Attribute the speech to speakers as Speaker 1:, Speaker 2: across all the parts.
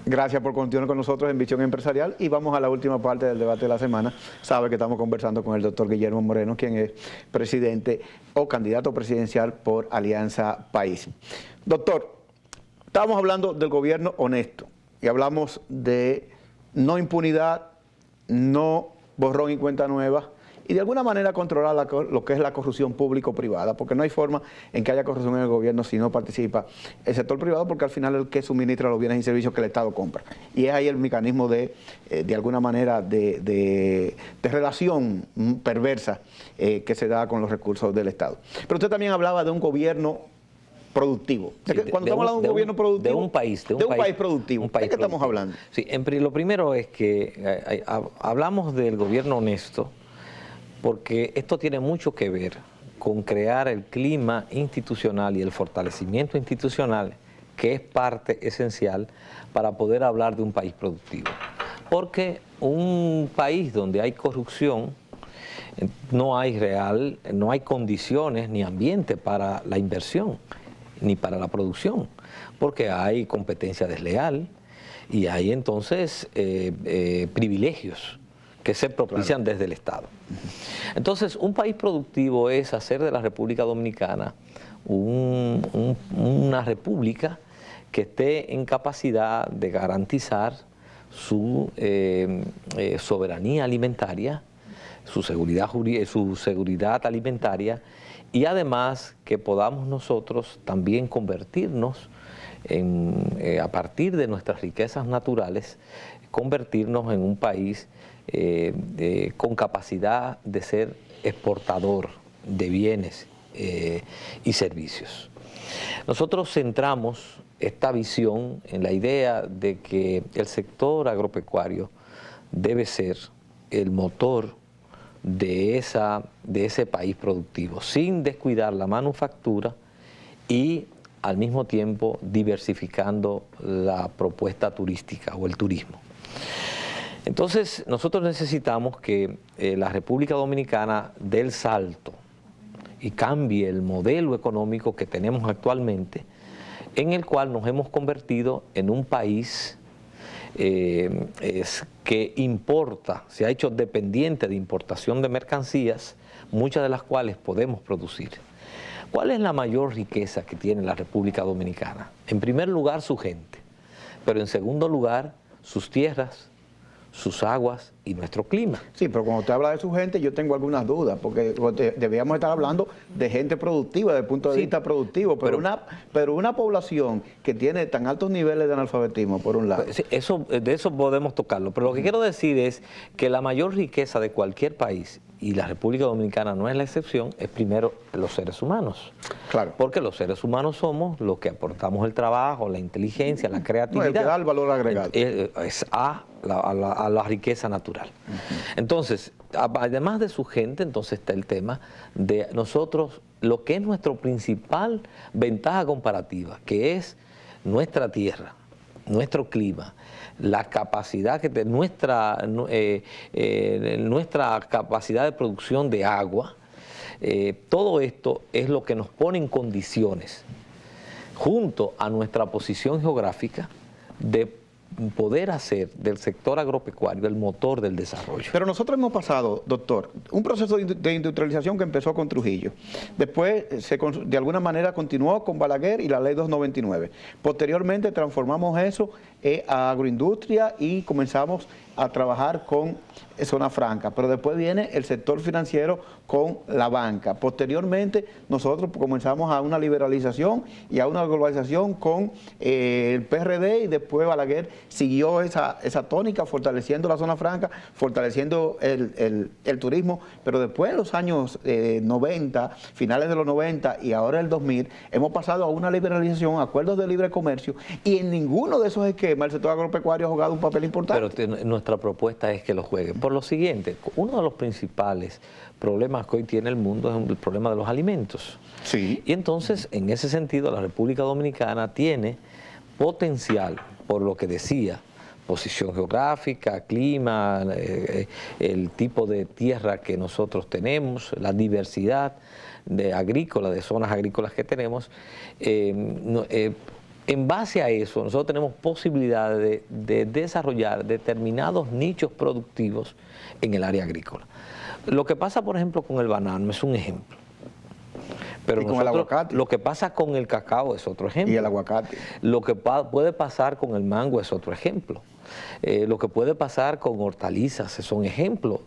Speaker 1: Gracias por continuar con nosotros en Visión Empresarial y vamos a la última parte del debate de la semana. Sabe que estamos conversando con el doctor Guillermo Moreno, quien es presidente o candidato presidencial por Alianza País. Doctor, estábamos hablando del gobierno honesto y hablamos de no impunidad, no borrón y cuenta nueva, y de alguna manera controlar lo que es la corrupción público-privada, porque no hay forma en que haya corrupción en el gobierno si no participa el sector privado, porque al final es el que suministra los bienes y servicios que el Estado compra. Y es ahí el mecanismo de alguna manera, de relación perversa que se da con los recursos del Estado. Pero usted también hablaba de un gobierno productivo.
Speaker 2: Sí,
Speaker 1: Cuando estamos hablando de un gobierno productivo,
Speaker 2: de un país
Speaker 1: productivo, ¿de qué estamos hablando?
Speaker 2: Sí, lo primero es que hablamos del gobierno honesto, porque esto tiene mucho que ver con crear el clima institucional y el fortalecimiento institucional, que es parte esencial para poder hablar de un país productivo. Porque un país donde hay corrupción, no hay condiciones ni ambiente para la inversión, ni para la producción, porque hay competencia desleal y hay entonces privilegios que se propician desde el Estado. Entonces, un país productivo es hacer de la República Dominicana una república que esté en capacidad de garantizar su soberanía alimentaria, su seguridad alimentaria, y además que podamos nosotros también convertirnos a partir de nuestras riquezas naturales, convertirnos en un país con capacidad de ser exportador de bienes y servicios. Nosotros centramos esta visión en la idea de que el sector agropecuario debe ser el motor de ese país productivo, sin descuidar la manufactura y al mismo tiempo diversificando la propuesta turística o el turismo. Entonces, nosotros necesitamos que la República Dominicana dé el salto y cambie el modelo económico que tenemos actualmente, en el cual nos hemos convertido en un país que importa, se ha hecho dependiente de importación de mercancías, muchas de las cuales podemos producir. ¿Cuál es la mayor riqueza que tiene la República Dominicana? En primer lugar, su gente, pero en segundo lugar, sus tierras, sus aguas y nuestro clima.
Speaker 1: Sí, pero cuando usted habla de su gente, yo tengo algunas dudas, porque debíamos estar hablando de gente productiva, desde el punto de vista productivo, pero una población que tiene tan altos niveles de analfabetismo, por un lado.
Speaker 2: Sí, de eso podemos tocarlo, pero lo que quiero decir es que la mayor riqueza de cualquier país, y la República Dominicana no es la excepción, es primero los seres humanos.
Speaker 1: Claro.
Speaker 2: Porque los seres humanos somos los que aportamos el trabajo, la inteligencia, la creatividad.
Speaker 1: No, el que da el valor agregado.
Speaker 2: Es a la riqueza natural. Entonces, además de su gente, entonces está el tema de nosotros, lo que es nuestra principal ventaja comparativa, que es nuestra tierra, nuestro clima, la capacidad que nuestra capacidad de producción de agua, todo esto es lo que nos pone en condiciones, junto a nuestra posición geográfica, de poder hacer del sector agropecuario el motor del desarrollo.
Speaker 1: Pero nosotros hemos pasado, doctor, un proceso de industrialización que empezó con Trujillo. Después, de alguna manera, continuó con Balaguer y la Ley 299. Posteriormente, transformamos eso a agroindustria y comenzamos a trabajar con zona franca, pero después viene el sector financiero con la banca. Posteriormente nosotros comenzamos a una liberalización y a una globalización con el PRD, y después Balaguer siguió esa tónica, fortaleciendo la zona franca, fortaleciendo el turismo, pero después en los años 90, finales de los 90 y ahora el 2000, hemos pasado a una liberalización, acuerdos de libre comercio, y en ninguno de esos esquemas el sector agropecuario ha jugado un papel importante.
Speaker 2: Pero nuestra propuesta es que lo juegue. Por lo siguiente, uno de los principales problemas que hoy tiene el mundo es el problema de los alimentos.
Speaker 1: Sí.
Speaker 2: Y entonces, en ese sentido, la República Dominicana tiene potencial, por lo que decía, posición geográfica, clima, el tipo de tierra que nosotros tenemos, la diversidad de zonas agrícolas que tenemos, En base a eso, nosotros tenemos posibilidades de desarrollar determinados nichos productivos en el área agrícola. Lo que pasa, por ejemplo, con el banano es un ejemplo. Pero
Speaker 1: y con el aguacate.
Speaker 2: Lo que pasa con el cacao es otro ejemplo.
Speaker 1: Y el aguacate.
Speaker 2: Lo que puede pasar con el mango es otro ejemplo. Lo que puede pasar con hortalizas son ejemplos.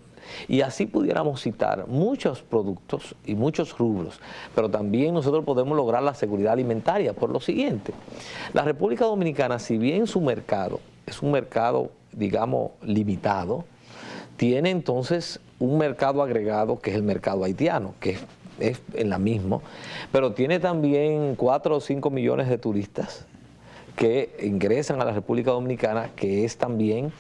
Speaker 2: Y así pudiéramos citar muchos productos y muchos rubros, pero también nosotros podemos lograr la seguridad alimentaria por lo siguiente. La República Dominicana, si bien su mercado es un mercado, digamos, limitado, tiene entonces un mercado agregado que es el mercado haitiano, que es en la misma, pero tiene también 4 o 5 millones de turistas que ingresan a la República Dominicana, que es también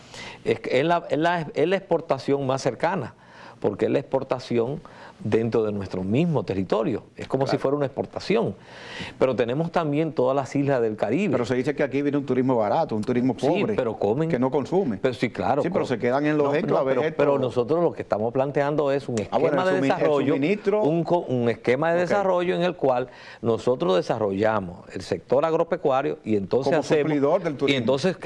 Speaker 2: es la exportación más cercana, porque es la exportación dentro de nuestro mismo territorio. Es como si fuera una exportación. Pero tenemos también todas las islas del Caribe.
Speaker 1: Pero se dice que aquí viene un turismo barato, un turismo pobre,
Speaker 2: sí, pero comen,
Speaker 1: que no consume.
Speaker 2: Pero sí, claro.
Speaker 1: Sí, pero se quedan en los enclaves.
Speaker 2: Pero nosotros lo que estamos planteando es un esquema de desarrollo, un esquema de desarrollo en el cual nosotros desarrollamos el sector agropecuario y entonces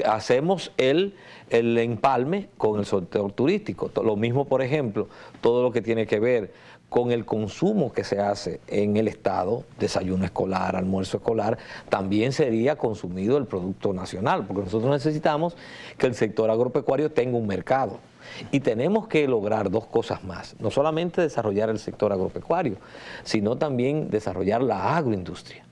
Speaker 2: hacemos el empalme con el sector turístico. Lo mismo, por ejemplo, todo lo que tiene que ver con el consumo que se hace en el Estado, desayuno escolar, almuerzo escolar, también sería consumido el producto nacional, porque nosotros necesitamos que el sector agropecuario tenga un mercado. Y tenemos que lograr dos cosas más, no solamente desarrollar el sector agropecuario, sino también desarrollar la agroindustria.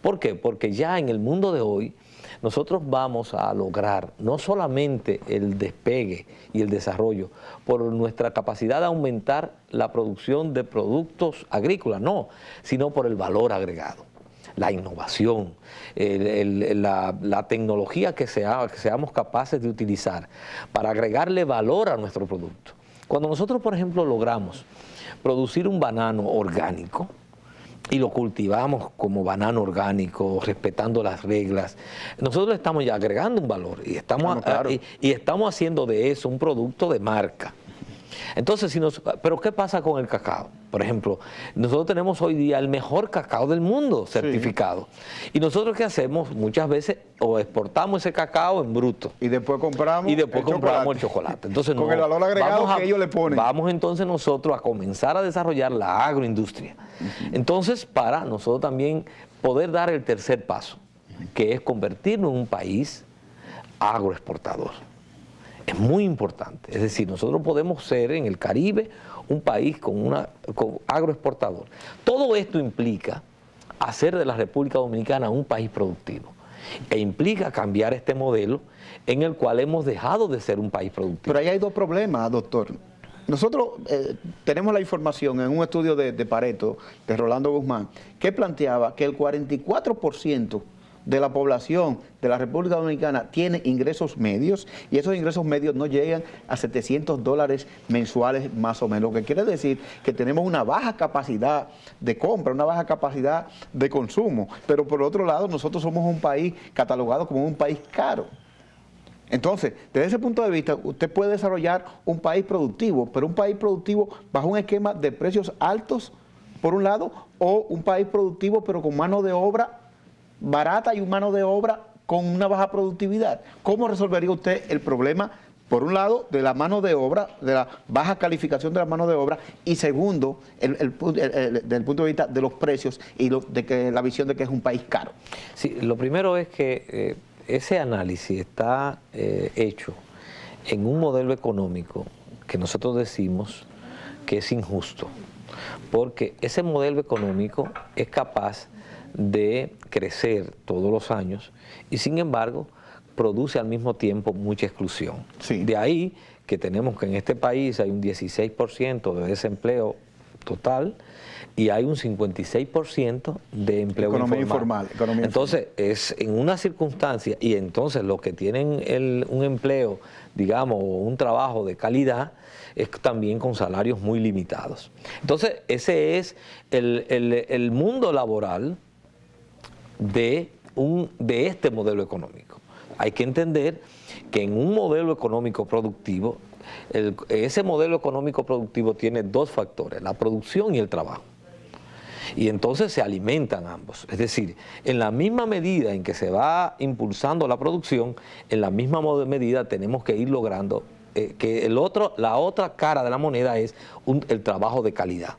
Speaker 2: ¿Por qué? Porque ya en el mundo de hoy, nosotros vamos a lograr no solamente el despegue y el desarrollo por nuestra capacidad de aumentar la producción de productos agrícolas, no, sino por el valor agregado, la innovación, la tecnología que seamos capaces de utilizar para agregarle valor a nuestro producto. Cuando nosotros, por ejemplo, logramos producir un banano orgánico, y lo cultivamos como banano orgánico, respetando las reglas, nosotros le estamos ya agregando un valor y estamos haciendo de eso un producto de marca. Entonces, pero ¿qué pasa con el cacao? Por ejemplo, nosotros tenemos hoy día el mejor cacao del mundo certificado. Sí. Y nosotros ¿qué hacemos? Muchas veces o exportamos ese cacao en bruto.
Speaker 1: Y después compramos,
Speaker 2: el chocolate. Entonces,
Speaker 1: con el valor agregado que ellos le ponen.
Speaker 2: Vamos entonces nosotros a comenzar a desarrollar la agroindustria. Entonces, para nosotros también poder dar el tercer paso, que es convertirnos en un país agroexportador. Es muy importante. Es decir, nosotros podemos ser en el Caribe un país con agroexportador. Todo esto implica hacer de la República Dominicana un país productivo. E implica cambiar este modelo en el cual hemos dejado de ser un país productivo.
Speaker 1: Pero ahí hay dos problemas, doctor. Nosotros tenemos la información en un estudio de Pareto, de Rolando Guzmán, que planteaba que el 44% de la población de la República Dominicana tiene ingresos medios y esos ingresos medios no llegan a $700 mensuales más o menos, lo que quiere decir que tenemos una baja capacidad de compra, una baja capacidad de consumo, pero por otro lado nosotros somos un país catalogado como un país caro. Entonces, desde ese punto de vista, usted puede desarrollar un país productivo, pero un país productivo bajo un esquema de precios altos, por un lado, o un país productivo pero con mano de obra barata y mano de obra con una baja productividad. ¿Cómo resolvería usted el problema, por un lado, de la mano de obra, de la baja calificación de la mano de obra, y segundo, desde el punto de vista de los precios y la visión de que es un país caro?
Speaker 2: Sí, lo primero es que ese análisis está hecho en un modelo económico que nosotros decimos que es injusto, porque ese modelo económico es capaz de crecer todos los años y sin embargo produce al mismo tiempo mucha exclusión.
Speaker 1: Sí.
Speaker 2: De ahí que tenemos que en este país hay un 16% de desempleo total y hay un 56% de empleo informal. Entonces es en una circunstancia y entonces los que tienen un empleo, digamos, o un trabajo de calidad, es también con salarios muy limitados. Entonces ese es el mundo laboral de este modelo económico. Hay que entender que en un modelo económico productivo, ese modelo económico productivo tiene dos factores, la producción y el trabajo. Y entonces se alimentan ambos. Es decir, en la misma medida en que se va impulsando la producción, en la misma medida tenemos que ir logrando que la otra cara de la moneda es el trabajo de calidad.